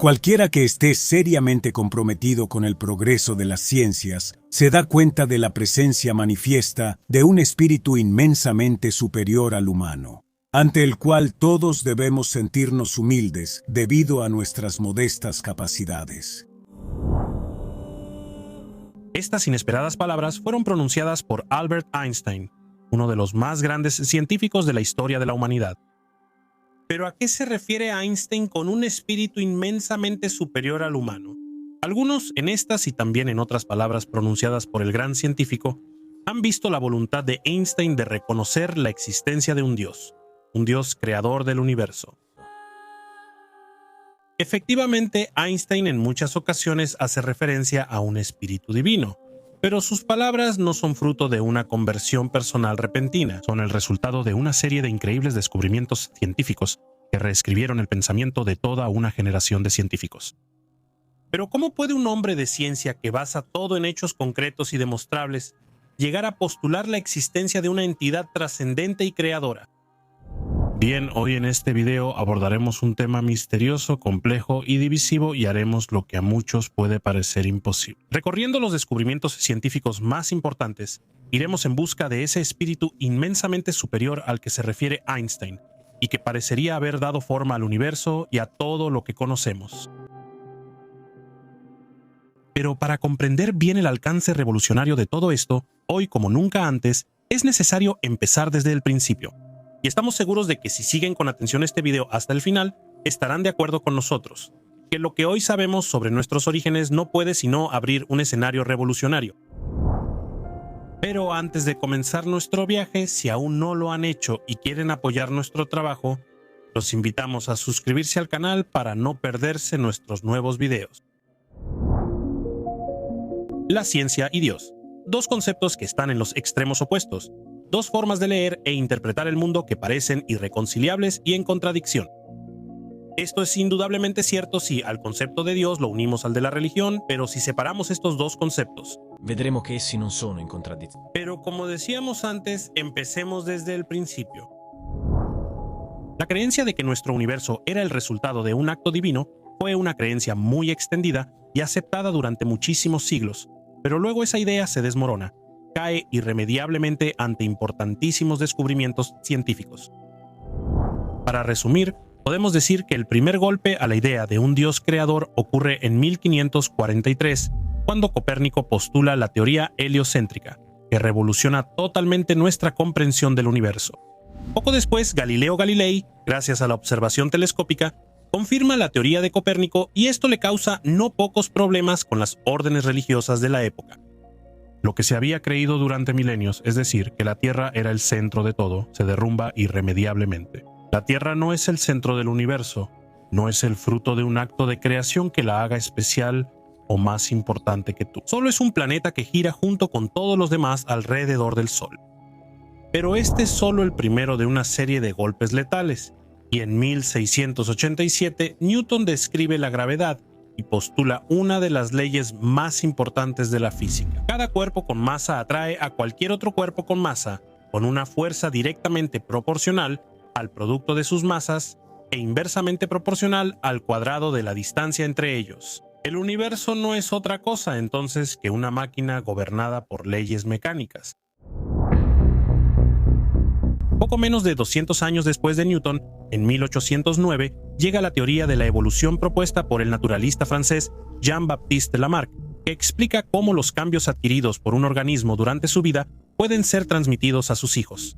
Cualquiera que esté seriamente comprometido con el progreso de las ciencias se da cuenta de la presencia manifiesta de un espíritu inmensamente superior al humano, ante el cual todos debemos sentirnos humildes debido a nuestras modestas capacidades. Estas inesperadas palabras fueron pronunciadas por Albert Einstein, uno de los más grandes científicos de la historia de la humanidad. ¿Pero a qué se refiere Einstein con un espíritu inmensamente superior al humano? Algunos, en estas y también en otras palabras pronunciadas por el gran científico, han visto la voluntad de Einstein de reconocer la existencia de un Dios creador del universo. Efectivamente, Einstein en muchas ocasiones hace referencia a un espíritu divino, pero sus palabras no son fruto de una conversión personal repentina, son el resultado de una serie de increíbles descubrimientos científicos que reescribieron el pensamiento de toda una generación de científicos. Pero ¿cómo puede un hombre de ciencia que basa todo en hechos concretos y demostrables llegar a postular la existencia de una entidad trascendente y creadora? Bien, hoy en este video abordaremos un tema misterioso, complejo y divisivo y haremos lo que a muchos puede parecer imposible. Recorriendo los descubrimientos científicos más importantes, iremos en busca de ese espíritu inmensamente superior al que se refiere Einstein y que parecería haber dado forma al universo y a todo lo que conocemos. Pero para comprender bien el alcance revolucionario de todo esto, hoy como nunca antes, es necesario empezar desde el principio. Y estamos seguros de que si siguen con atención este video hasta el final, estarán de acuerdo con nosotros, que lo que hoy sabemos sobre nuestros orígenes no puede sino abrir un escenario revolucionario. Pero antes de comenzar nuestro viaje, si aún no lo han hecho y quieren apoyar nuestro trabajo, los invitamos a suscribirse al canal para no perderse nuestros nuevos videos. La ciencia y Dios, dos conceptos que están en los extremos opuestos, dos formas de leer e interpretar el mundo que parecen irreconciliables y en contradicción. Esto es indudablemente cierto si al concepto de Dios lo unimos al de la religión, pero si separamos estos dos conceptos, vedremo che essi non sono in contraddizione. Pero como decíamos antes, empecemos desde el principio. La creencia de que nuestro universo era el resultado de un acto divino fue una creencia muy extendida y aceptada durante muchísimos siglos, pero luego esa idea se desmorona, cae irremediablemente ante importantísimos descubrimientos científicos. Para resumir, podemos decir que el primer golpe a la idea de un Dios creador ocurre en 1543, cuando Copérnico postula la teoría heliocéntrica, que revoluciona totalmente nuestra comprensión del universo. Poco después, Galileo Galilei, gracias a la observación telescópica, confirma la teoría de Copérnico y esto le causa no pocos problemas con las órdenes religiosas de la época. Lo que se había creído durante milenios, es decir, que la Tierra era el centro de todo, se derrumba irremediablemente. La Tierra no es el centro del universo, no es el fruto de un acto de creación que la haga especial o más importante que tú. Solo es un planeta que gira junto con todos los demás alrededor del Sol. Pero este es solo el primero de una serie de golpes letales, y en 1687 Newton describe la gravedad y postula una de las leyes más importantes de la física. Cada cuerpo con masa atrae a cualquier otro cuerpo con masa, con una fuerza directamente proporcional al producto de sus masas e inversamente proporcional al cuadrado de la distancia entre ellos. El universo no es otra cosa entonces que una máquina gobernada por leyes mecánicas. Poco menos de 200 años después de Newton, en 1809, llega la teoría de la evolución propuesta por el naturalista francés Jean-Baptiste Lamarck, que explica cómo los cambios adquiridos por un organismo durante su vida pueden ser transmitidos a sus hijos.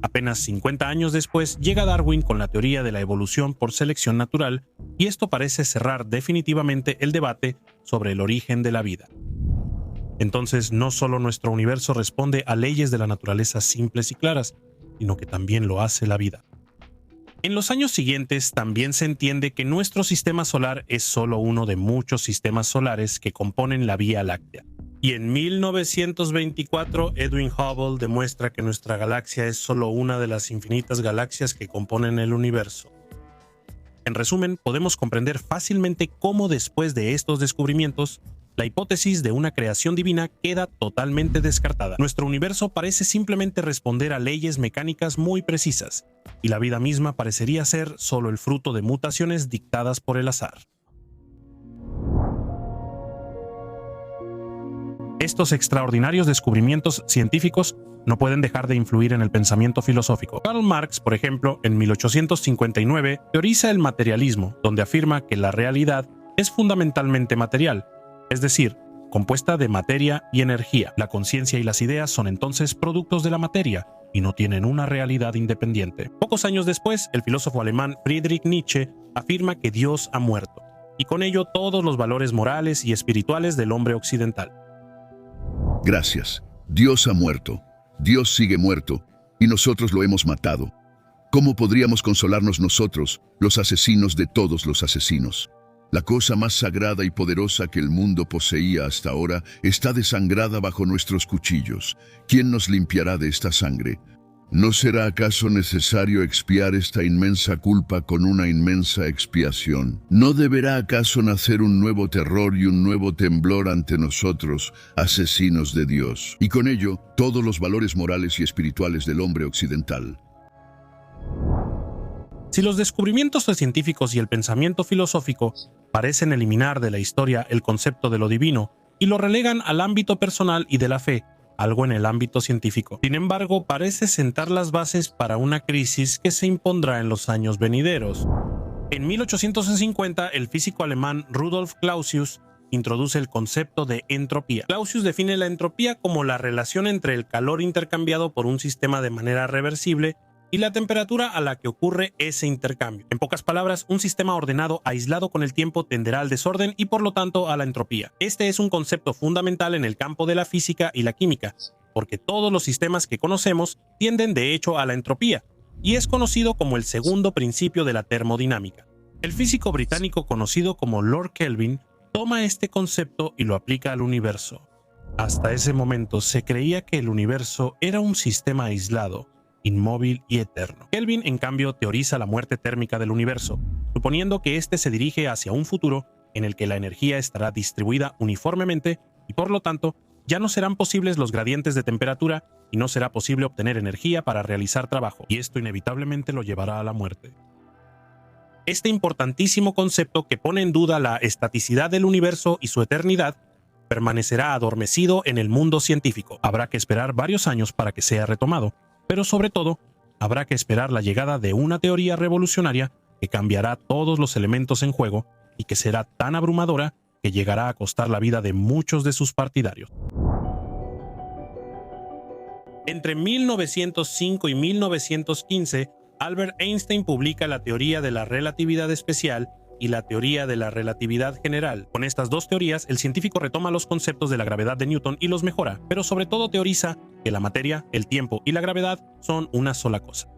Apenas 50 años después llega Darwin con la teoría de la evolución por selección natural, y esto parece cerrar definitivamente el debate sobre el origen de la vida. Entonces, no solo nuestro universo responde a leyes de la naturaleza simples y claras, sino que también lo hace la vida. En los años siguientes también se entiende que nuestro sistema solar es solo uno de muchos sistemas solares que componen la Vía Láctea. Y en 1924 Edwin Hubble demuestra que nuestra galaxia es solo una de las infinitas galaxias que componen el universo. En resumen, podemos comprender fácilmente cómo después de estos descubrimientos, la hipótesis de una creación divina queda totalmente descartada. Nuestro universo parece simplemente responder a leyes mecánicas muy precisas, y la vida misma parecería ser solo el fruto de mutaciones dictadas por el azar. Estos extraordinarios descubrimientos científicos no pueden dejar de influir en el pensamiento filosófico. Karl Marx, por ejemplo, en 1859, teoriza el materialismo, donde afirma que la realidad es fundamentalmente material, es decir, compuesta de materia y energía. La conciencia y las ideas son entonces productos de la materia y no tienen una realidad independiente. Pocos años después, el filósofo alemán Friedrich Nietzsche afirma que Dios ha muerto, y con ello todos los valores morales y espirituales del hombre occidental. Gracias. Dios ha muerto. Dios sigue muerto, y nosotros lo hemos matado. ¿Cómo podríamos consolarnos nosotros, los asesinos de todos los asesinos? La cosa más sagrada y poderosa que el mundo poseía hasta ahora está desangrada bajo nuestros cuchillos. ¿Quién nos limpiará de esta sangre? ¿No será acaso necesario expiar esta inmensa culpa con una inmensa expiación? ¿No deberá acaso nacer un nuevo terror y un nuevo temblor ante nosotros, asesinos de Dios? Y con ello, todos los valores morales y espirituales del hombre occidental. Si los descubrimientos científicos y el pensamiento filosófico parecen eliminar de la historia el concepto de lo divino y lo relegan al ámbito personal y de la fe, algo en el ámbito científico, sin embargo, parece sentar las bases para una crisis que se impondrá en los años venideros. En 1850, el físico alemán Rudolf Clausius introduce el concepto de entropía. Clausius define la entropía como la relación entre el calor intercambiado por un sistema de manera reversible y la temperatura a la que ocurre ese intercambio. En pocas palabras, un sistema ordenado aislado con el tiempo tenderá al desorden y por lo tanto a la entropía. Este es un concepto fundamental en el campo de la física y la química, porque todos los sistemas que conocemos tienden de hecho a la entropía, y es conocido como el segundo principio de la termodinámica. El físico británico conocido como Lord Kelvin toma este concepto y lo aplica al universo. Hasta ese momento se creía que el universo era un sistema aislado, inmóvil y eterno. Kelvin, en cambio, teoriza la muerte térmica del universo, suponiendo que éste se dirige hacia un futuro en el que la energía estará distribuida uniformemente y por lo tanto ya no serán posibles los gradientes de temperatura y no será posible obtener energía para realizar trabajo, y esto inevitablemente lo llevará a la muerte. Este importantísimo concepto que pone en duda la estaticidad del universo y su eternidad permanecerá adormecido en el mundo científico. Habrá que esperar varios años para que sea retomado, pero sobre todo, habrá que esperar la llegada de una teoría revolucionaria que cambiará todos los elementos en juego y que será tan abrumadora que llegará a costar la vida de muchos de sus partidarios. Entre 1905 y 1915, Albert Einstein publica la teoría de la relatividad especial y la teoría de la relatividad general. Con estas dos teorías, el científico retoma los conceptos de la gravedad de Newton y los mejora, pero sobre todo teoriza que la materia, el tiempo y la gravedad son una sola cosa.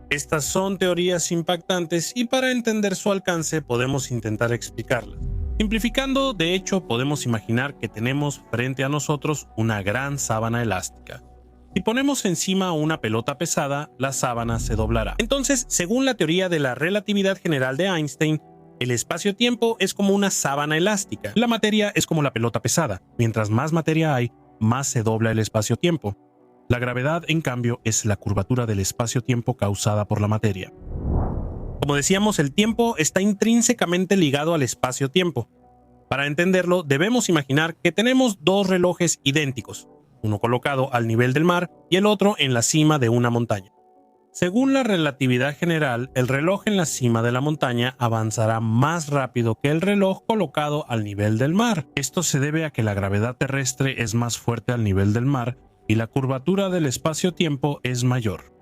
Estas son teorías impactantes y para entender su alcance podemos intentar explicarlas. Simplificando, de hecho, podemos imaginar que tenemos frente a nosotros una gran sábana elástica. Si ponemos encima una pelota pesada, la sábana se doblará. Entonces, según la teoría de la relatividad general de Einstein, el espacio-tiempo es como una sábana elástica. La materia es como la pelota pesada. Mientras más materia hay, más se dobla el espacio-tiempo. La gravedad, en cambio, es la curvatura del espacio-tiempo causada por la materia. Como decíamos, el tiempo está intrínsecamente ligado al espacio-tiempo. Para entenderlo, debemos imaginar que tenemos dos relojes idénticos, uno colocado al nivel del mar y el otro en la cima de una montaña. Según la relatividad general, el reloj en la cima de la montaña avanzará más rápido que el reloj colocado al nivel del mar. Esto se debe a que la gravedad terrestre es más fuerte al nivel del mar y la curvatura del espacio-tiempo es mayor.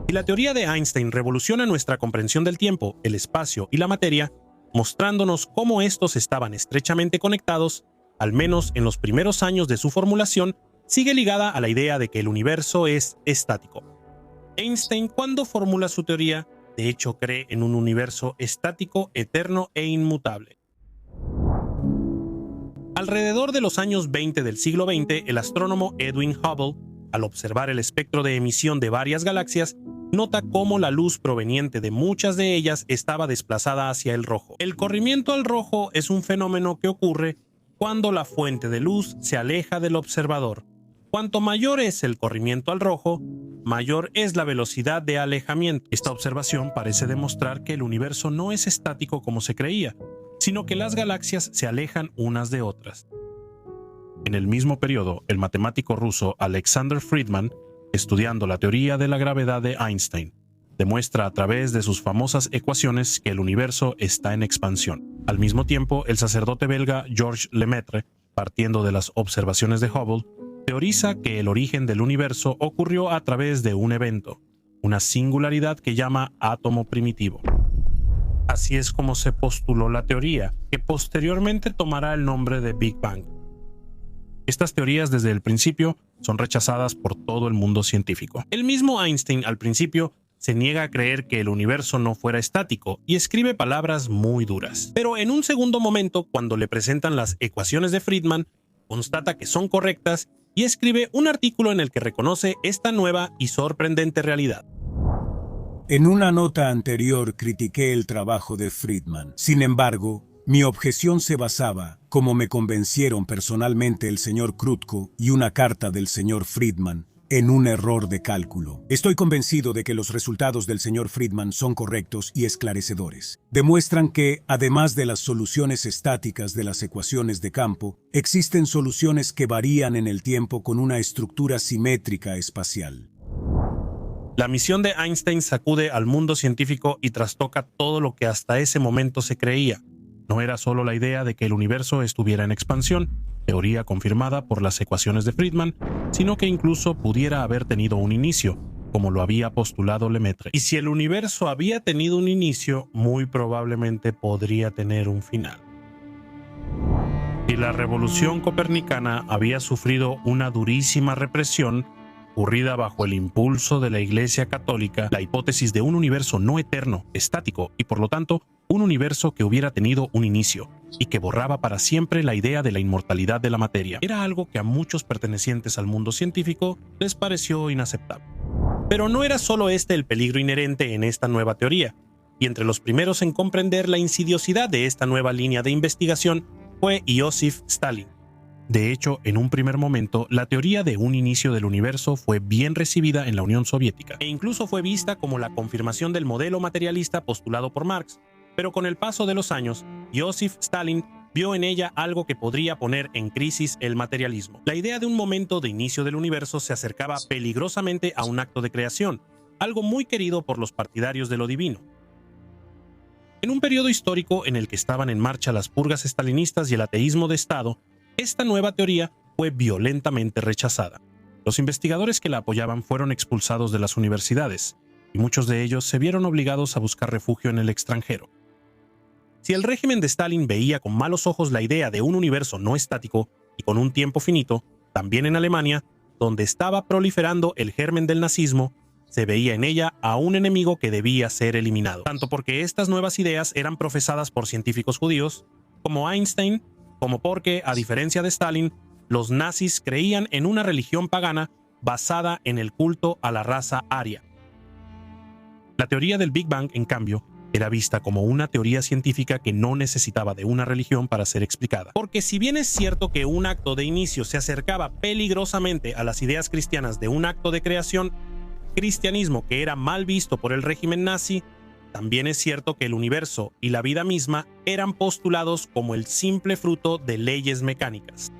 Y la teoría de Einstein revoluciona nuestra comprensión del tiempo, el espacio y la materia, mostrándonos cómo estos estaban estrechamente conectados, al menos en los primeros años de su formulación, sigue ligada a la idea de que el universo es estático. Einstein, cuando formula su teoría, de hecho cree en un universo estático, eterno e inmutable. Alrededor de los años 20 del siglo XX, el astrónomo Edwin Hubble, al observar el espectro de emisión de varias galaxias, nota cómo la luz proveniente de muchas de ellas estaba desplazada hacia el rojo. El corrimiento al rojo es un fenómeno que ocurre cuando la fuente de luz se aleja del observador. Cuanto mayor es el corrimiento al rojo, mayor es la velocidad de alejamiento. Esta observación parece demostrar que el universo no es estático como se creía, sino que las galaxias se alejan unas de otras. En el mismo periodo, el matemático ruso Alexander Friedman, estudiando la teoría de la gravedad de Einstein, demuestra a través de sus famosas ecuaciones que el universo está en expansión. Al mismo tiempo, el sacerdote belga Georges Lemaitre, partiendo de las observaciones de Hubble, teoriza que el origen del universo ocurrió a través de un evento, una singularidad que llama átomo primitivo. Así es como se postuló la teoría, que posteriormente tomará el nombre de Big Bang. Estas teorías desde el principio son rechazadas por todo el mundo científico. El mismo Einstein al principio se niega a creer que el universo no fuera estático y escribe palabras muy duras. Pero en un segundo momento, cuando le presentan las ecuaciones de Friedman, constata que son correctas y escribe un artículo en el que reconoce esta nueva y sorprendente realidad. En una nota anterior critiqué el trabajo de Friedman. Sin embargo, mi objeción se basaba, como me convencieron personalmente el señor Krutko y una carta del señor Friedman, en un error de cálculo. Estoy convencido de que los resultados del señor Friedman son correctos y esclarecedores. Demuestran que, además de las soluciones estáticas de las ecuaciones de campo, existen soluciones que varían en el tiempo con una estructura simétrica espacial. La misión de Einstein sacude al mundo científico y trastoca todo lo que hasta ese momento se creía. No era solo la idea de que el universo estuviera en expansión, teoría confirmada por las ecuaciones de Friedman, sino que incluso pudiera haber tenido un inicio, como lo había postulado Lemaitre. Y si el universo había tenido un inicio, muy probablemente podría tener un final. Si la revolución copernicana había sufrido una durísima represión, ocurrida bajo el impulso de la Iglesia Católica, la hipótesis de un universo no eterno, estático y por lo tanto un universo que hubiera tenido un inicio y que borraba para siempre la idea de la inmortalidad de la materia, era algo que a muchos pertenecientes al mundo científico les pareció inaceptable. Pero no era solo este el peligro inherente en esta nueva teoría, y entre los primeros en comprender la insidiosidad de esta nueva línea de investigación fue Iosif Stalin. De hecho, en un primer momento, la teoría de un inicio del universo fue bien recibida en la Unión Soviética, e incluso fue vista como la confirmación del modelo materialista postulado por Marx. Pero con el paso de los años, Iosif Stalin vio en ella algo que podría poner en crisis el materialismo. La idea de un momento de inicio del universo se acercaba peligrosamente a un acto de creación, algo muy querido por los partidarios de lo divino. En un periodo histórico en el que estaban en marcha las purgas estalinistas y el ateísmo de Estado, esta nueva teoría fue violentamente rechazada. Los investigadores que la apoyaban fueron expulsados de las universidades, y muchos de ellos se vieron obligados a buscar refugio en el extranjero. Si el régimen de Stalin veía con malos ojos la idea de un universo no estático y con un tiempo finito, también en Alemania, donde estaba proliferando el germen del nazismo, se veía en ella a un enemigo que debía ser eliminado, tanto porque estas nuevas ideas eran profesadas por científicos judíos, como Einstein, como porque, a diferencia de Stalin, los nazis creían en una religión pagana basada en el culto a la raza aria. La teoría del Big Bang, en cambio, era vista como una teoría científica que no necesitaba de una religión para ser explicada. Porque si bien es cierto que un acto de inicio se acercaba peligrosamente a las ideas cristianas de un acto de creación, cristianismo que era mal visto por el régimen nazi, también es cierto que el universo y la vida misma eran postulados como el simple fruto de leyes mecánicas.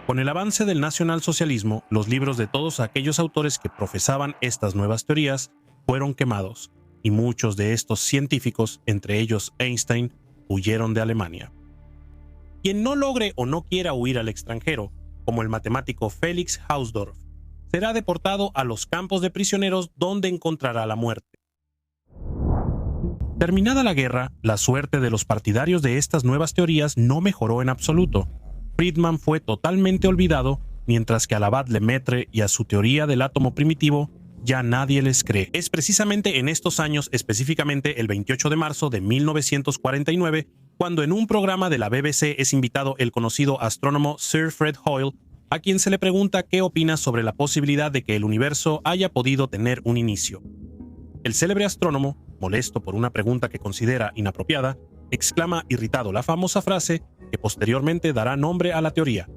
Con el avance del nacionalsocialismo, los libros de todos aquellos autores que profesaban estas nuevas teorías fueron quemados, y muchos de estos científicos, entre ellos Einstein, huyeron de Alemania. Quien no logre o no quiera huir al extranjero, como el matemático Felix Hausdorff, será deportado a los campos de prisioneros donde encontrará la muerte. Terminada la guerra, la suerte de los partidarios de estas nuevas teorías no mejoró en absoluto. Friedman fue totalmente olvidado, mientras que al abad Lemaitre y a su teoría del átomo primitivo ya nadie les cree. Es precisamente en estos años, específicamente el 28 de marzo de 1949, cuando en un programa de la BBC es invitado el conocido astrónomo Sir Fred Hoyle, a quien se le pregunta qué opina sobre la posibilidad de que el universo haya podido tener un inicio. El célebre astrónomo, molesto por una pregunta que considera inapropiada, exclama irritado la famosa frase que posteriormente dará nombre a la teoría.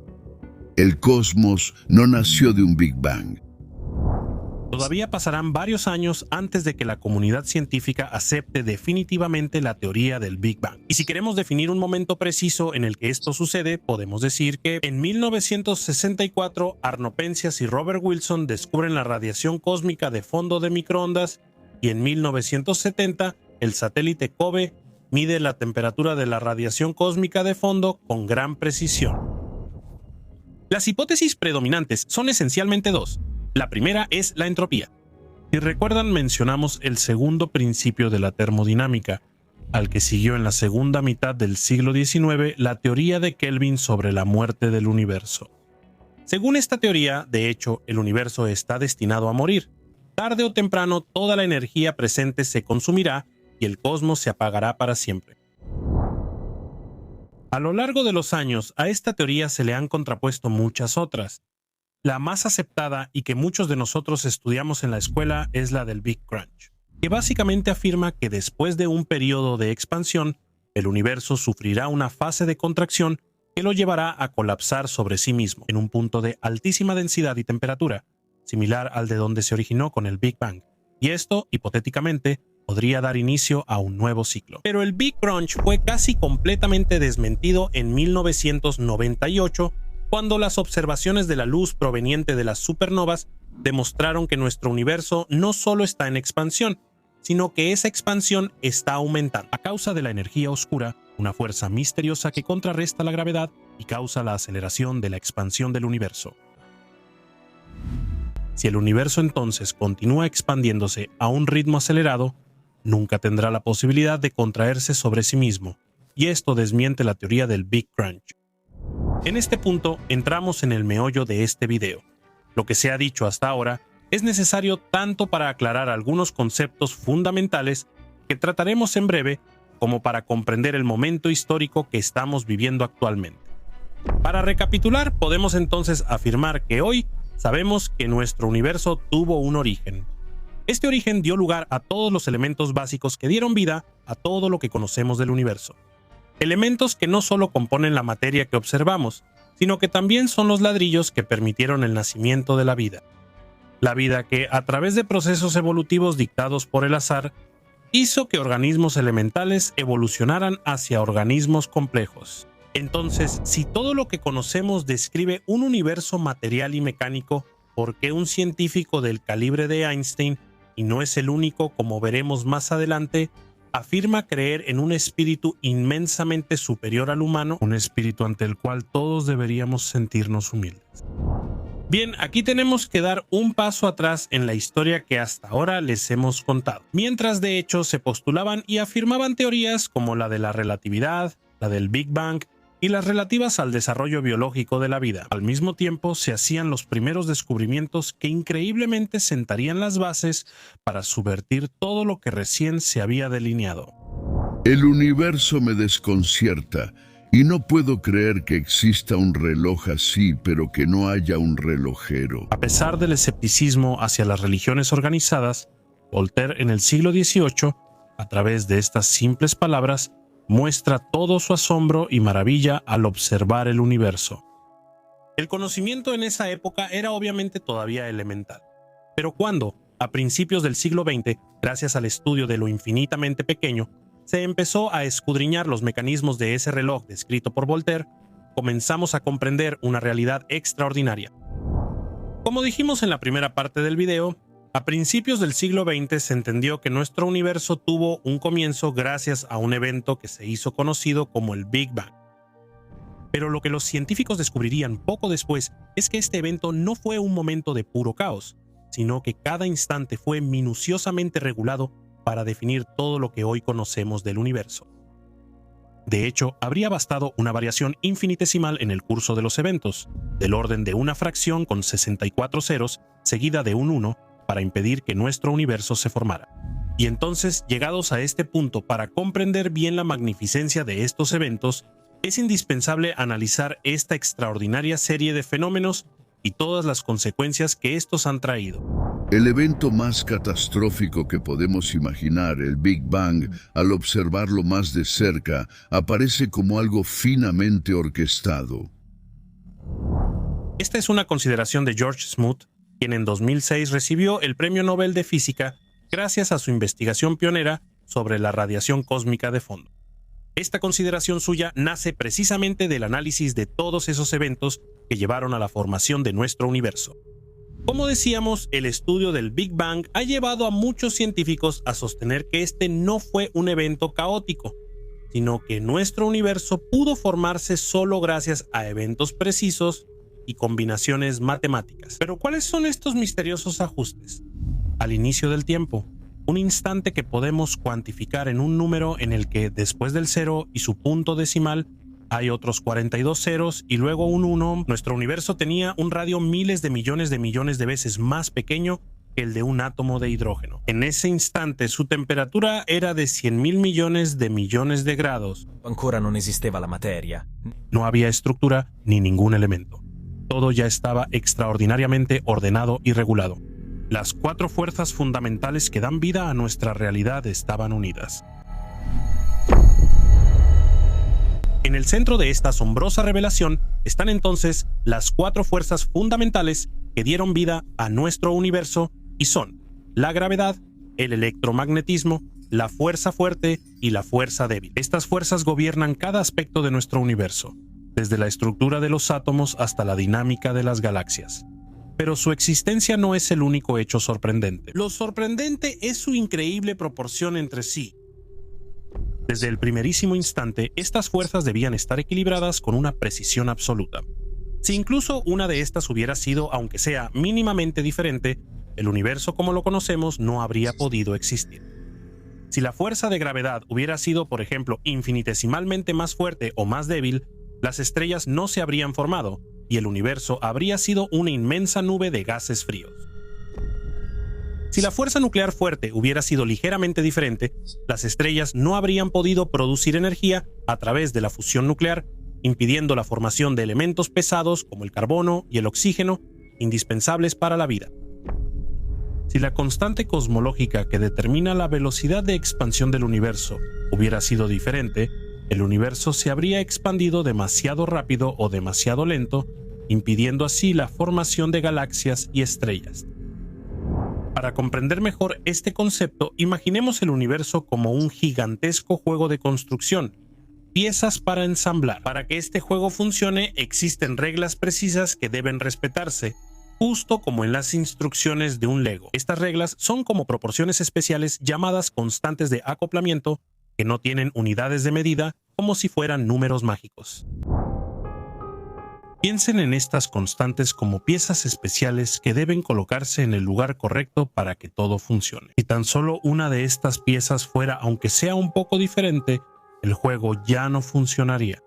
El cosmos no nació de un Big Bang. Todavía pasarán varios años antes de que la comunidad científica acepte definitivamente la teoría del Big Bang. Y si queremos definir un momento preciso en el que esto sucede, podemos decir que en 1964 Arno Penzias y Robert Wilson descubren la radiación cósmica de fondo de microondas y en 1970 el satélite COBE mide la temperatura de la radiación cósmica de fondo con gran precisión. Las hipótesis predominantes son esencialmente dos. La primera es la entropía. Si recuerdan, mencionamos el segundo principio de la termodinámica, al que siguió en la segunda mitad del siglo XIX la teoría de Kelvin sobre la muerte del universo. Según esta teoría, de hecho, el universo está destinado a morir. Tarde o temprano, toda la energía presente se consumirá y el cosmos se apagará para siempre. A lo largo de los años, a esta teoría se le han contrapuesto muchas otras. La más aceptada y que muchos de nosotros estudiamos en la escuela es la del Big Crunch, que básicamente afirma que después de un periodo de expansión, el universo sufrirá una fase de contracción que lo llevará a colapsar sobre sí mismo en un punto de altísima densidad y temperatura, similar al de donde se originó con el Big Bang, y esto, hipotéticamente, podría dar inicio a un nuevo ciclo. Pero el Big Crunch fue casi completamente desmentido en 1998, cuando las observaciones de la luz proveniente de las supernovas demostraron que nuestro universo no solo está en expansión, sino que esa expansión está aumentando. A causa de la energía oscura, una fuerza misteriosa que contrarresta la gravedad y causa la aceleración de la expansión del universo. Si el universo entonces continúa expandiéndose a un ritmo acelerado, nunca tendrá la posibilidad de contraerse sobre sí mismo, y esto desmiente la teoría del Big Crunch. En este punto entramos en el meollo de este video. Lo que se ha dicho hasta ahora es necesario tanto para aclarar algunos conceptos fundamentales que trataremos en breve, como para comprender el momento histórico que estamos viviendo actualmente. Para recapitular, podemos entonces afirmar que hoy sabemos que nuestro universo tuvo un origen. Este origen dio lugar a todos los elementos básicos que dieron vida a todo lo que conocemos del universo. Elementos que no solo componen la materia que observamos, sino que también son los ladrillos que permitieron el nacimiento de la vida. La vida que, a través de procesos evolutivos dictados por el azar, hizo que organismos elementales evolucionaran hacia organismos complejos. Entonces, si todo lo que conocemos describe un universo material y mecánico, ¿por qué un científico del calibre de Einstein, y no es el único como veremos más adelante, afirma creer en un espíritu inmensamente superior al humano, un espíritu ante el cual todos deberíamos sentirnos humildes? Bien, aquí tenemos que dar un paso atrás en la historia que hasta ahora les hemos contado. Mientras de hecho se postulaban y afirmaban teorías como la de la relatividad, la del Big Bang y las relativas al desarrollo biológico de la vida. Al mismo tiempo se hacían los primeros descubrimientos que increíblemente sentarían las bases para subvertir todo lo que recién se había delineado. El universo me desconcierta y no puedo creer que exista un reloj así, pero que no haya un relojero. A pesar del escepticismo hacia las religiones organizadas, Voltaire en el siglo XVIII, a través de estas simples palabras, muestra todo su asombro y maravilla al observar el universo. El conocimiento en esa época era obviamente todavía elemental. Pero cuando, a principios del siglo XX, gracias al estudio de lo infinitamente pequeño, se empezó a escudriñar los mecanismos de ese reloj descrito por Voltaire, comenzamos a comprender una realidad extraordinaria. Como dijimos en la primera parte del video, a principios del siglo XX se entendió que nuestro universo tuvo un comienzo gracias a un evento que se hizo conocido como el Big Bang. Pero lo que los científicos descubrirían poco después es que este evento no fue un momento de puro caos, sino que cada instante fue minuciosamente regulado para definir todo lo que hoy conocemos del universo. De hecho, habría bastado una variación infinitesimal en el curso de los eventos, del orden de una fracción con 64 ceros seguida de un 1, para impedir que nuestro universo se formara. Y entonces, llegados a este punto, para comprender bien la magnificencia de estos eventos, es indispensable analizar esta extraordinaria serie de fenómenos y todas las consecuencias que estos han traído. El evento más catastrófico que podemos imaginar, el Big Bang, al observarlo más de cerca, aparece como algo finamente orquestado. Esta es una consideración de George Smoot, quien en 2006 recibió el Premio Nobel de Física gracias a su investigación pionera sobre la radiación cósmica de fondo. Esta consideración suya nace precisamente del análisis de todos esos eventos que llevaron a la formación de nuestro universo. Como decíamos, el estudio del Big Bang ha llevado a muchos científicos a sostener que este no fue un evento caótico, sino que nuestro universo pudo formarse solo gracias a eventos precisos y combinaciones matemáticas. Pero ¿cuáles son estos misteriosos ajustes? Al inicio del tiempo, un instante que podemos cuantificar en un número en el que después del 0 y su punto decimal hay otros 42 ceros y luego un 1, nuestro universo tenía un radio miles de millones de veces más pequeño que el de un átomo de hidrógeno. En ese instante su temperatura era de 100.000 millones de grados. Ancora non esisteva la materia. No había estructura ni ningún elemento. Todo ya estaba extraordinariamente ordenado y regulado. Las 4 fuerzas fundamentales que dan vida a nuestra realidad estaban unidas. En el centro de esta asombrosa revelación están entonces las 4 fuerzas fundamentales que dieron vida a nuestro universo y son la gravedad, el electromagnetismo, la fuerza fuerte y la fuerza débil. Estas fuerzas gobiernan cada aspecto de nuestro universo, desde la estructura de los átomos hasta la dinámica de las galaxias. Pero su existencia no es el único hecho sorprendente. Lo sorprendente es su increíble proporción entre sí. Desde el primerísimo instante, estas fuerzas debían estar equilibradas con una precisión absoluta. Si incluso una de estas hubiera sido, aunque sea mínimamente diferente, el universo como lo conocemos no habría podido existir. Si la fuerza de gravedad hubiera sido, por ejemplo, infinitesimalmente más fuerte o más débil, las estrellas no se habrían formado y el universo habría sido una inmensa nube de gases fríos. Si la fuerza nuclear fuerte hubiera sido ligeramente diferente, las estrellas no habrían podido producir energía a través de la fusión nuclear, impidiendo la formación de elementos pesados como el carbono y el oxígeno, indispensables para la vida. Si la constante cosmológica que determina la velocidad de expansión del universo hubiera sido diferente, el universo se habría expandido demasiado rápido o demasiado lento, impidiendo así la formación de galaxias y estrellas. Para comprender mejor este concepto, imaginemos el universo como un gigantesco juego de construcción, piezas para ensamblar. Para que este juego funcione, existen reglas precisas que deben respetarse, justo como en las instrucciones de un Lego. Estas reglas son como proporciones especiales llamadas constantes de acoplamiento, que no tienen unidades de medida, como si fueran números mágicos. Piensen en estas constantes como piezas especiales que deben colocarse en el lugar correcto para que todo funcione. Si tan solo una de estas piezas fuera, aunque sea un poco diferente, el juego ya no funcionaría.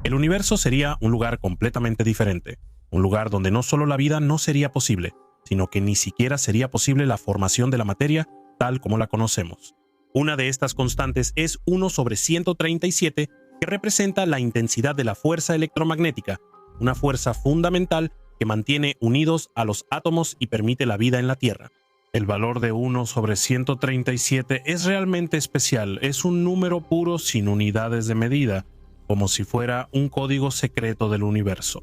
El universo sería un lugar completamente diferente, un lugar donde no solo la vida no sería posible, sino que ni siquiera sería posible la formación de la materia tal como la conocemos. Una de estas constantes es 1/137, que representa la intensidad de la fuerza electromagnética, una fuerza fundamental que mantiene unidos a los átomos y permite la vida en la Tierra. El valor de 1/137 es realmente especial, es un número puro sin unidades de medida, como si fuera un código secreto del universo.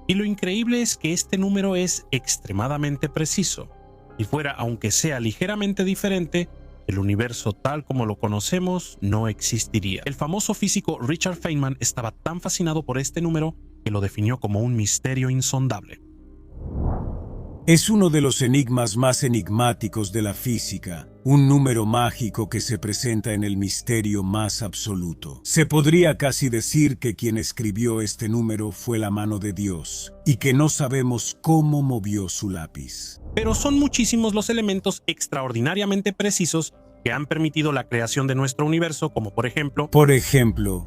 Y lo increíble es que este número es extremadamente preciso. Si fuera, aunque sea ligeramente diferente, el universo tal como lo conocemos no existiría. El famoso físico Richard Feynman estaba tan fascinado por este número que lo definió como un misterio insondable. Es uno de los enigmas más enigmáticos de la física, un número mágico que se presenta en el misterio más absoluto. Se podría casi decir que quien escribió este número fue la mano de Dios, y que no sabemos cómo movió su lápiz. Pero son muchísimos los elementos extraordinariamente precisos que han permitido la creación de nuestro universo, como por ejemplo,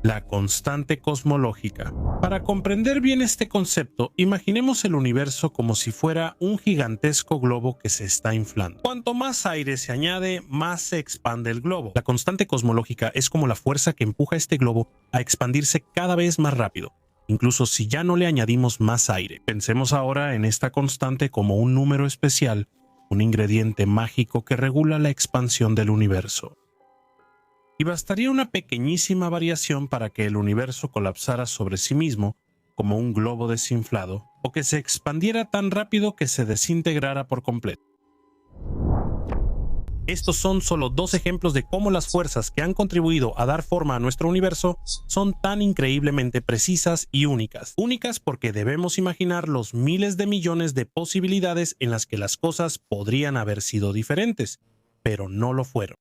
la constante cosmológica. Para comprender bien este concepto, imaginemos el universo como si fuera un gigantesco globo que se está inflando. Cuanto más aire se añade, más se expande el globo. La constante cosmológica es como la fuerza que empuja a este globo a expandirse cada vez más rápido, incluso si ya no le añadimos más aire. Pensemos ahora en esta constante como un número especial, un ingrediente mágico que regula la expansión del universo. Y bastaría una pequeñísima variación para que el universo colapsara sobre sí mismo, como un globo desinflado, o que se expandiera tan rápido que se desintegrara por completo. Estos son solo dos ejemplos de cómo las fuerzas que han contribuido a dar forma a nuestro universo son tan increíblemente precisas y únicas. Únicas porque debemos imaginar los miles de millones de posibilidades en las que las cosas podrían haber sido diferentes, pero no lo fueron.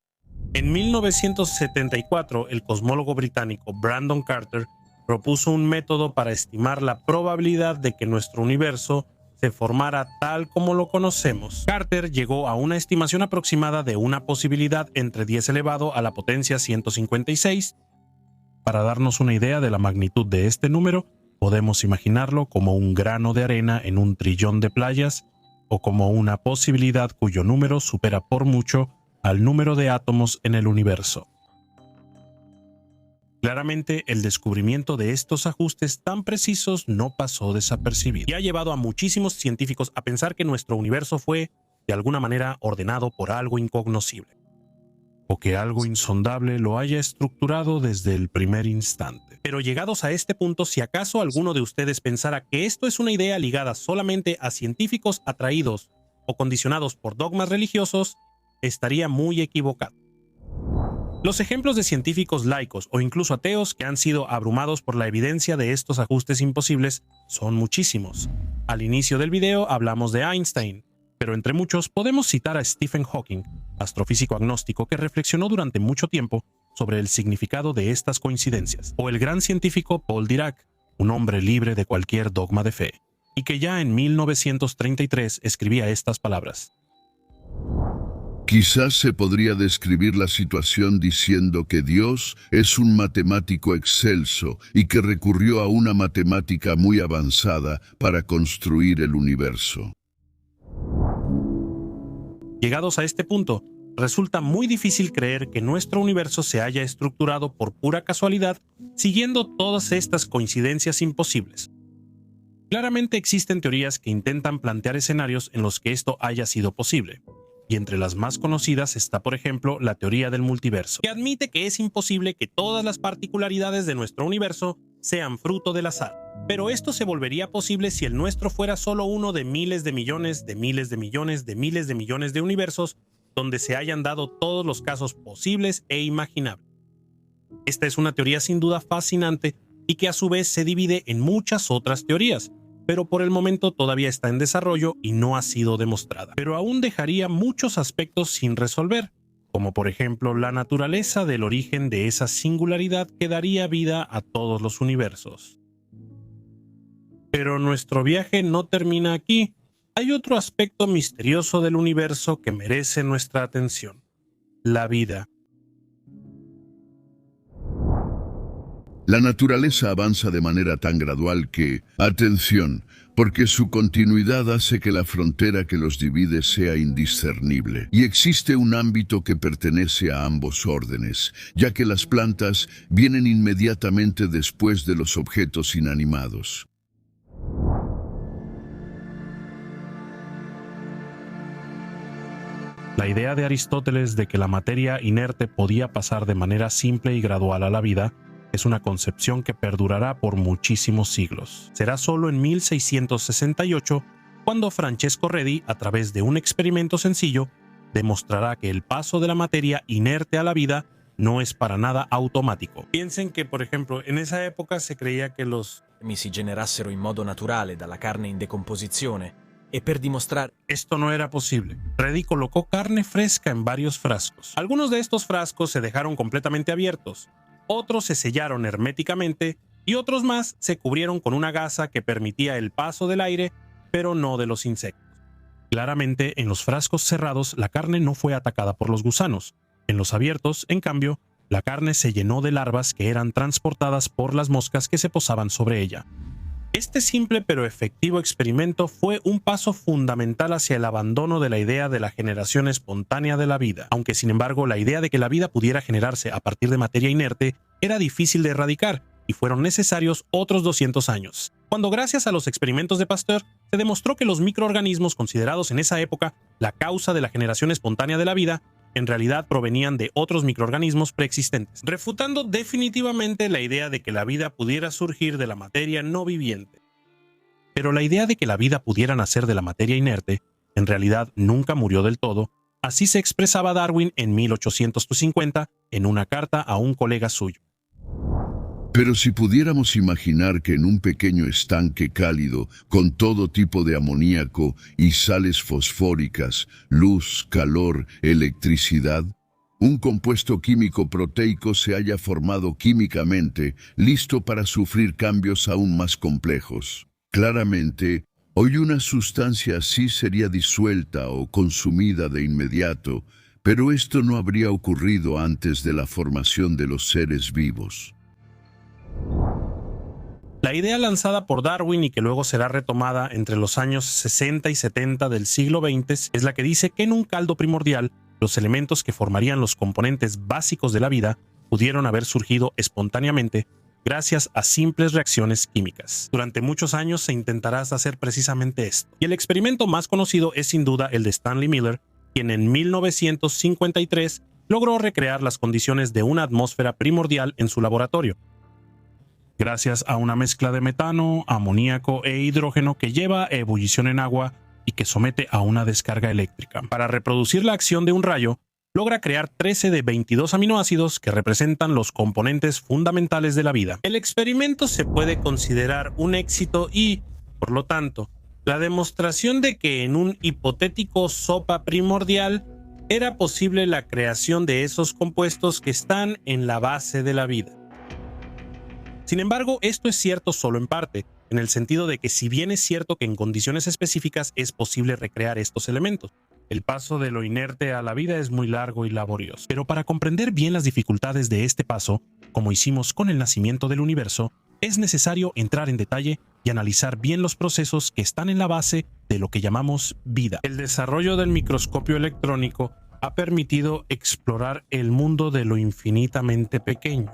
En 1974, el cosmólogo británico Brandon Carter propuso un método para estimar la probabilidad de que nuestro universo se formara tal como lo conocemos. Carter llegó a una estimación aproximada de una posibilidad entre 10 elevado a la potencia 156. Para darnos una idea de la magnitud de este número, podemos imaginarlo como un grano de arena en un trillón de playas o como una posibilidad cuyo número supera por mucho al número de átomos en el universo. Claramente, el descubrimiento de estos ajustes tan precisos no pasó desapercibido y ha llevado a muchísimos científicos a pensar que nuestro universo fue, de alguna manera, ordenado por algo incognoscible, o que algo insondable lo haya estructurado desde el primer instante. Pero llegados a este punto, si acaso alguno de ustedes pensara que esto es una idea ligada solamente a científicos atraídos o condicionados por dogmas religiosos, estaría muy equivocado. Los ejemplos de científicos laicos o incluso ateos que han sido abrumados por la evidencia de estos ajustes imposibles son muchísimos. Al inicio del video hablamos de Einstein, pero entre muchos podemos citar a Stephen Hawking, astrofísico agnóstico que reflexionó durante mucho tiempo sobre el significado de estas coincidencias, o el gran científico Paul Dirac, un hombre libre de cualquier dogma de fe, y que ya en 1933 escribía estas palabras. Quizás se podría describir la situación diciendo que Dios es un matemático excelso y que recurrió a una matemática muy avanzada para construir el universo. Llegados a este punto, resulta muy difícil creer que nuestro universo se haya estructurado por pura casualidad, siguiendo todas estas coincidencias imposibles. Claramente existen teorías que intentan plantear escenarios en los que esto haya sido posible. Y entre las más conocidas está, por ejemplo, la teoría del multiverso, que admite que es imposible que todas las particularidades de nuestro universo sean fruto del azar. Pero esto se volvería posible si el nuestro fuera solo uno de miles de millones, de miles de millones, de miles de millones de universos donde se hayan dado todos los casos posibles e imaginables. Esta es una teoría sin duda fascinante y que a su vez se divide en muchas otras teorías, pero por el momento todavía está en desarrollo y no ha sido demostrada. Pero aún dejaría muchos aspectos sin resolver, como por ejemplo la naturaleza del origen de esa singularidad que daría vida a todos los universos. Pero nuestro viaje no termina aquí. Hay otro aspecto misterioso del universo que merece nuestra atención: la vida. La naturaleza avanza de manera tan gradual que, atención, porque su continuidad hace que la frontera que los divide sea indiscernible. Y existe un ámbito que pertenece a ambos órdenes, ya que las plantas vienen inmediatamente después de los objetos inanimados. La idea de Aristóteles de que la materia inerte podía pasar de manera simple y gradual a la vida es una concepción que perdurará por muchísimos siglos. Será solo en 1668 cuando Francesco Redi, a través de un experimento sencillo, demostrará que el paso de la materia inerte a la vida no es para nada automático. Piensen que, por ejemplo, en esa época se creía que los si generassero in modo naturale dalla carne in decomposizione e per dimostrare esto no era posible. Redi colocó carne fresca en varios frascos. Algunos de estos frascos se dejaron completamente abiertos, otros se sellaron herméticamente y otros más se cubrieron con una gasa que permitía el paso del aire, pero no de los insectos. Claramente, en los frascos cerrados la carne no fue atacada por los gusanos. En los abiertos, en cambio, la carne se llenó de larvas que eran transportadas por las moscas que se posaban sobre ella. Este simple pero efectivo experimento fue un paso fundamental hacia el abandono de la idea de la generación espontánea de la vida, aunque sin embargo la idea de que la vida pudiera generarse a partir de materia inerte era difícil de erradicar y fueron necesarios otros 200 años, cuando gracias a los experimentos de Pasteur se demostró que los microorganismos considerados en esa época la causa de la generación espontánea de la vida en realidad provenían de otros microorganismos preexistentes, refutando definitivamente la idea de que la vida pudiera surgir de la materia no viviente. Pero la idea de que la vida pudiera nacer de la materia inerte, en realidad nunca murió del todo. Así se expresaba Darwin en 1850 en una carta a un colega suyo. Pero si pudiéramos imaginar que en un pequeño estanque cálido, con todo tipo de amoníaco y sales fosfóricas, luz, calor, electricidad, un compuesto químico proteico se haya formado químicamente, listo para sufrir cambios aún más complejos. Claramente, hoy una sustancia así sería disuelta o consumida de inmediato, pero esto no habría ocurrido antes de la formación de los seres vivos. La idea lanzada por Darwin y que luego será retomada entre los años 60 y 70 del siglo XX es la que dice que en un caldo primordial, los elementos que formarían los componentes básicos de la vida pudieron haber surgido espontáneamente gracias a simples reacciones químicas. Durante muchos años se intentará hacer precisamente esto, y el experimento más conocido es sin duda el de Stanley Miller, quien en 1953 logró recrear las condiciones de una atmósfera primordial en su laboratorio, gracias a una mezcla de metano, amoníaco e hidrógeno que lleva a ebullición en agua y que somete a una descarga eléctrica. Para reproducir la acción de un rayo, logra crear 13 de 22 aminoácidos que representan los componentes fundamentales de la vida. El experimento se puede considerar un éxito y, por lo tanto, la demostración de que en un hipotético sopa primordial era posible la creación de esos compuestos que están en la base de la vida. Sin embargo, esto es cierto solo en parte, en el sentido de que si bien es cierto que en condiciones específicas es posible recrear estos elementos, el paso de lo inerte a la vida es muy largo y laborioso. Pero para comprender bien las dificultades de este paso, como hicimos con el nacimiento del universo, es necesario entrar en detalle y analizar bien los procesos que están en la base de lo que llamamos vida. El desarrollo del microscopio electrónico ha permitido explorar el mundo de lo infinitamente pequeño.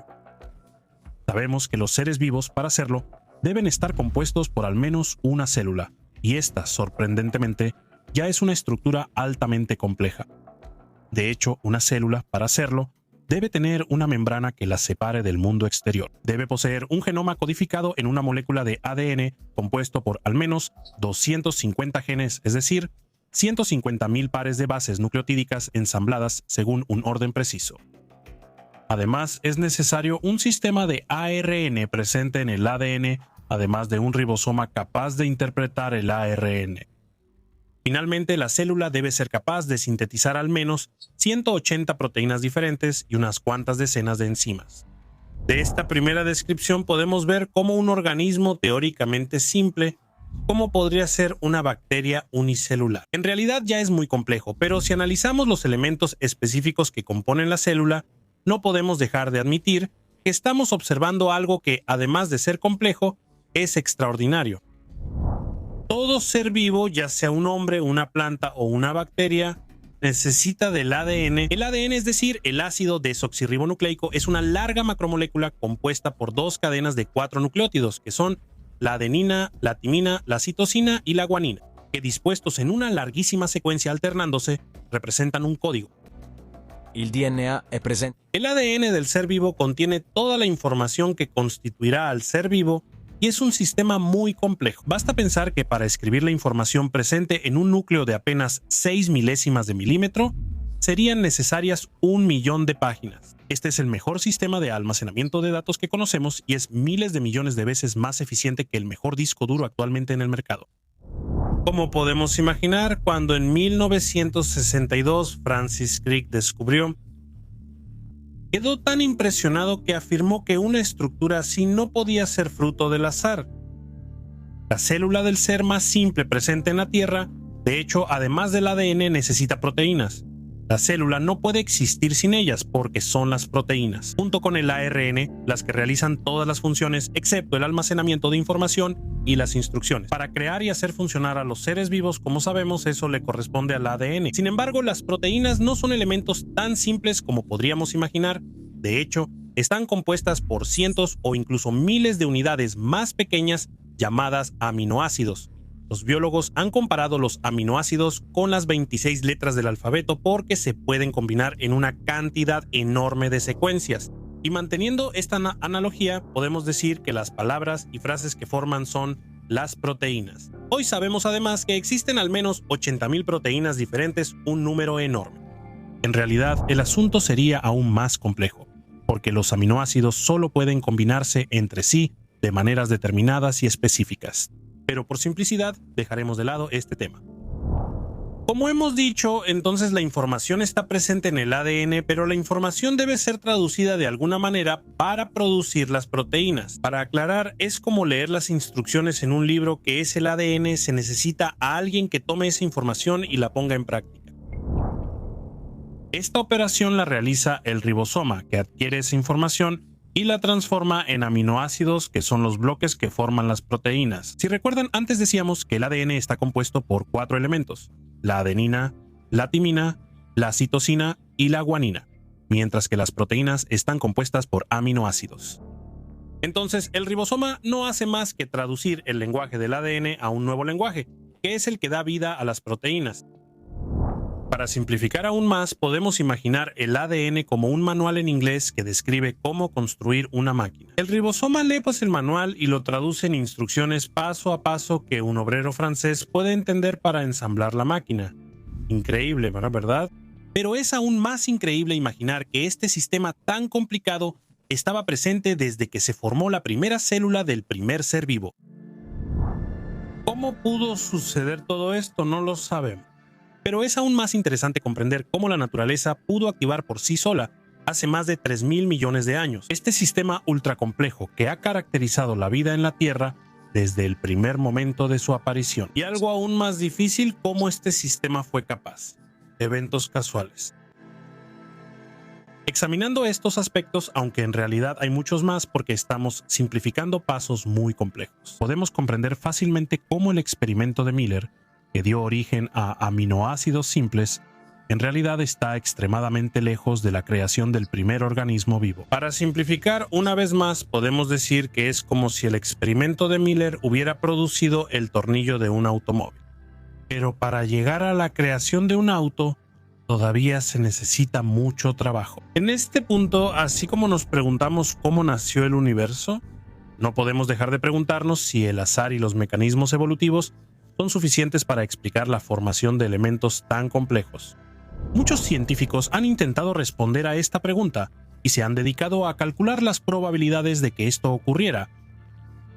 Sabemos que los seres vivos, para hacerlo, deben estar compuestos por al menos una célula, y esta, sorprendentemente, ya es una estructura altamente compleja. De hecho, una célula, para hacerlo, debe tener una membrana que la separe del mundo exterior. Debe poseer un genoma codificado en una molécula de ADN compuesto por al menos 250 genes, es decir, 150.000 pares de bases nucleotídicas ensambladas según un orden preciso. Además, es necesario un sistema de ARN presente en el ADN, además de un ribosoma capaz de interpretar el ARN. Finalmente, la célula debe ser capaz de sintetizar al menos 180 proteínas diferentes y unas cuantas decenas de enzimas. De esta primera descripción podemos ver cómo un organismo teóricamente simple, como podría ser una bacteria unicelular. En realidad ya es muy complejo, pero si analizamos los elementos específicos que componen la célula, no podemos dejar de admitir que estamos observando algo que, además de ser complejo, es extraordinario. Todo ser vivo, ya sea un hombre, una planta o una bacteria, necesita del ADN. El ADN, es decir, el ácido desoxirribonucleico, es una larga macromolécula compuesta por dos cadenas de 4 nucleótidos, que son la adenina, la timina, la citosina y la guanina, que dispuestos en una larguísima secuencia alternándose, representan un código. Il DNA è presente. El ADN del ser vivo contiene toda la información que constituirá al ser vivo y es un sistema muy complejo. Basta pensar que para escribir la información presente en un núcleo de apenas 6 milésimas de milímetro, serían necesarias 1 millón de páginas. Este es el mejor sistema de almacenamiento de datos que conocemos y es miles de millones de veces más eficiente que el mejor disco duro actualmente en el mercado. Como podemos imaginar, cuando en 1962 Francis Crick descubrió, quedó tan impresionado que afirmó que una estructura así no podía ser fruto del azar. La célula del ser más simple presente en la Tierra, de hecho, además del ADN, necesita proteínas. La célula no puede existir sin ellas porque son las proteínas, junto con el ARN, las que realizan todas las funciones excepto el almacenamiento de información y las instrucciones. Para crear y hacer funcionar a los seres vivos, como sabemos, eso le corresponde al ADN. Sin embargo, las proteínas no son elementos tan simples como podríamos imaginar. De hecho, están compuestas por cientos o incluso miles de unidades más pequeñas llamadas aminoácidos. Los biólogos han comparado los aminoácidos con las 26 letras del alfabeto porque se pueden combinar en una cantidad enorme de secuencias. Y manteniendo esta analogía, podemos decir que las palabras y frases que forman son las proteínas. Hoy sabemos además que existen al menos 80.000 proteínas diferentes, un número enorme. En realidad, el asunto sería aún más complejo, porque los aminoácidos solo pueden combinarse entre sí de maneras determinadas y específicas. Pero por simplicidad, dejaremos de lado este tema. Como hemos dicho, entonces la información está presente en el ADN, pero la información debe ser traducida de alguna manera para producir las proteínas. Para aclarar, es como leer las instrucciones en un libro que es el ADN, se necesita a alguien que tome esa información y la ponga en práctica. Esta operación la realiza el ribosoma, que adquiere esa información y la transforma en aminoácidos, que son los bloques que forman las proteínas. Si recuerdan, antes decíamos que el ADN está compuesto por 4 elementos: la adenina, la timina, la citosina y la guanina, mientras que las proteínas están compuestas por aminoácidos. Entonces, el ribosoma no hace más que traducir el lenguaje del ADN a un nuevo lenguaje, que es el que da vida a las proteínas. Para simplificar aún más, podemos imaginar el ADN como un manual en inglés que describe cómo construir una máquina. El ribosoma lee pues el manual y lo traduce en instrucciones paso a paso que un obrero francés puede entender para ensamblar la máquina. Increíble, ¿verdad? Pero es aún más increíble imaginar que este sistema tan complicado estaba presente desde que se formó la primera célula del primer ser vivo. ¿Cómo pudo suceder todo esto? No lo sabemos. Pero es aún más interesante comprender cómo la naturaleza pudo activar por sí sola hace más de 3.000 millones de años este sistema ultracomplejo que ha caracterizado la vida en la Tierra desde el primer momento de su aparición. Y algo aún más difícil, cómo este sistema fue capaz. Eventos casuales. Examinando estos aspectos, aunque en realidad hay muchos más porque estamos simplificando pasos muy complejos, podemos comprender fácilmente cómo el experimento de Miller, que dio origen a aminoácidos simples, en realidad está extremadamente lejos de la creación del primer organismo vivo. Para simplificar una vez más, podemos decir que es como si el experimento de Miller hubiera producido el tornillo de un automóvil. Pero para llegar a la creación de un auto, todavía se necesita mucho trabajo. En este punto, así como nos preguntamos cómo nació el universo, no podemos dejar de preguntarnos si el azar y los mecanismos evolutivos son suficientes para explicar la formación de elementos tan complejos. Muchos científicos han intentado responder a esta pregunta y se han dedicado a calcular las probabilidades de que esto ocurriera,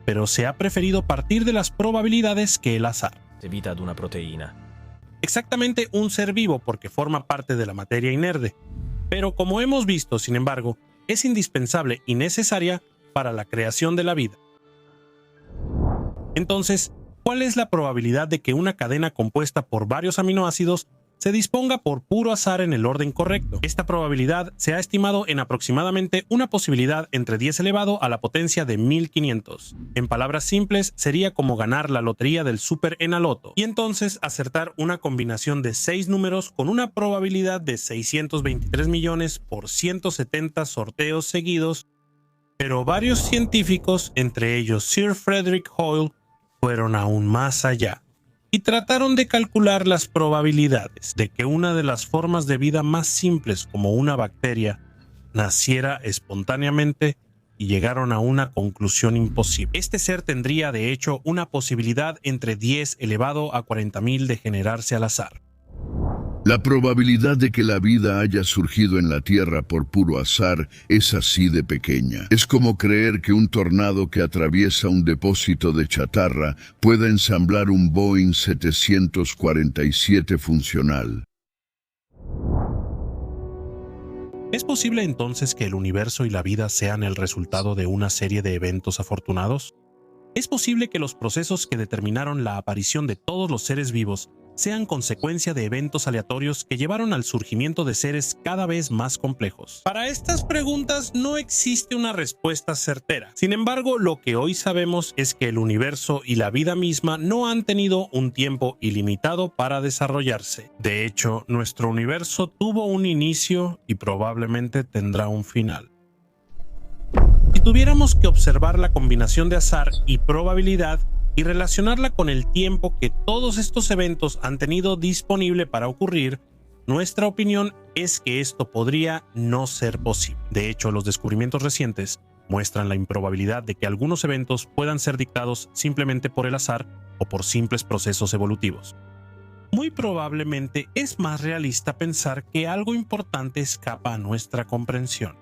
pero se ha preferido partir de las probabilidades que el azar. Vita ad una proteína. Exactamente un ser vivo porque forma parte de la materia inerte, pero como hemos visto, sin embargo, es indispensable y necesaria para la creación de la vida. Entonces, ¿cuál es la probabilidad de que una cadena compuesta por varios aminoácidos se disponga por puro azar en el orden correcto? Esta probabilidad se ha estimado en aproximadamente una posibilidad entre 10 elevado a la potencia de 1500. En palabras simples, sería como ganar la lotería del Super Enaloto y entonces acertar una combinación de 6 números con una probabilidad de 623 millones por 170 sorteos seguidos. Pero varios científicos, entre ellos Sir Frederick Hoyle, fueron aún más allá y trataron de calcular las probabilidades de que una de las formas de vida más simples como una bacteria naciera espontáneamente y llegaron a una conclusión imposible. Este ser tendría de hecho una posibilidad entre 10 elevado a 40.000 de generarse al azar. La probabilidad de que la vida haya surgido en la Tierra por puro azar es así de pequeña. Es como creer que un tornado que atraviesa un depósito de chatarra pueda ensamblar un Boeing 747 funcional. ¿Es posible entonces que el universo y la vida sean el resultado de una serie de eventos afortunados? ¿Es posible que los procesos que determinaron la aparición de todos los seres vivos sean consecuencia de eventos aleatorios que llevaron al surgimiento de seres cada vez más complejos? Para estas preguntas no existe una respuesta certera. Sin embargo, lo que hoy sabemos es que el universo y la vida misma no han tenido un tiempo ilimitado para desarrollarse. De hecho, nuestro universo tuvo un inicio y probablemente tendrá un final. Si tuviéramos que observar la combinación de azar y probabilidad, y relacionarla con el tiempo que todos estos eventos han tenido disponible para ocurrir, nuestra opinión es que esto podría no ser posible. De hecho, los descubrimientos recientes muestran la improbabilidad de que algunos eventos puedan ser dictados simplemente por el azar o por simples procesos evolutivos. Muy probablemente es más realista pensar que algo importante escapa a nuestra comprensión.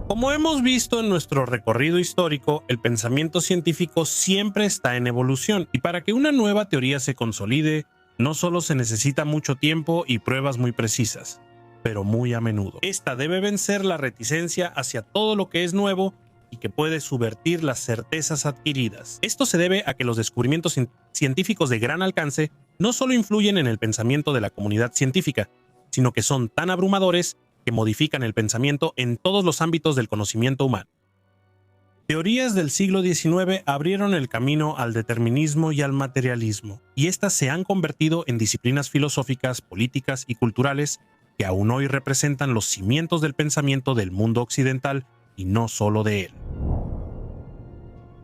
Como hemos visto en nuestro recorrido histórico, el pensamiento científico siempre está en evolución, y para que una nueva teoría se consolide, no solo se necesita mucho tiempo y pruebas muy precisas, pero muy a menudo. Esta debe vencer la reticencia hacia todo lo que es nuevo y que puede subvertir las certezas adquiridas. Esto se debe a que los descubrimientos científicos de gran alcance no solo influyen en el pensamiento de la comunidad científica, sino que son tan abrumadores que modifican el pensamiento en todos los ámbitos del conocimiento humano. Teorías del siglo XIX abrieron el camino al determinismo y al materialismo, y estas se han convertido en disciplinas filosóficas, políticas y culturales que aún hoy representan los cimientos del pensamiento del mundo occidental y no solo de él.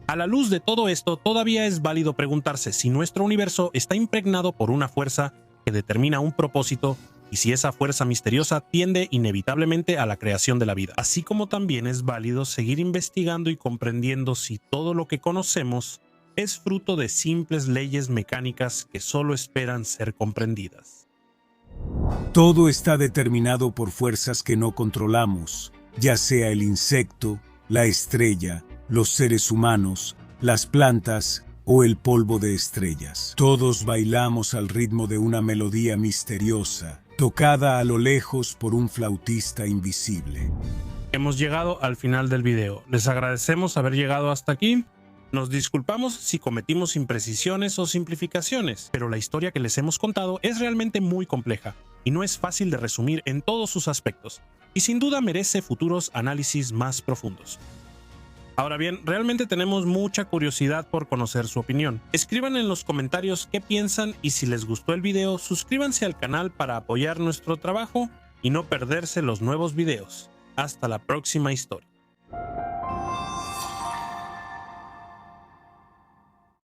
A la luz de todo esto, todavía es válido preguntarse si nuestro universo está impregnado por una fuerza que determina un propósito y si esa fuerza misteriosa tiende inevitablemente a la creación de la vida. Así como también es válido seguir investigando y comprendiendo si todo lo que conocemos es fruto de simples leyes mecánicas que solo esperan ser comprendidas. Todo está determinado por fuerzas que no controlamos, ya sea el insecto, la estrella, los seres humanos, las plantas o el polvo de estrellas. Todos bailamos al ritmo de una melodía misteriosa, tocada a lo lejos por un flautista invisible. Hemos llegado al final del video. Les agradecemos haber llegado hasta aquí. Nos disculpamos si cometimos imprecisiones o simplificaciones, pero la historia que les hemos contado es realmente muy compleja y no es fácil de resumir en todos sus aspectos, y sin duda merece futuros análisis más profundos. Ahora bien, realmente tenemos mucha curiosidad por conocer su opinión. Escriban en los comentarios qué piensan y si les gustó el video, suscríbanse al canal para apoyar nuestro trabajo y no perderse los nuevos videos. Hasta la próxima historia.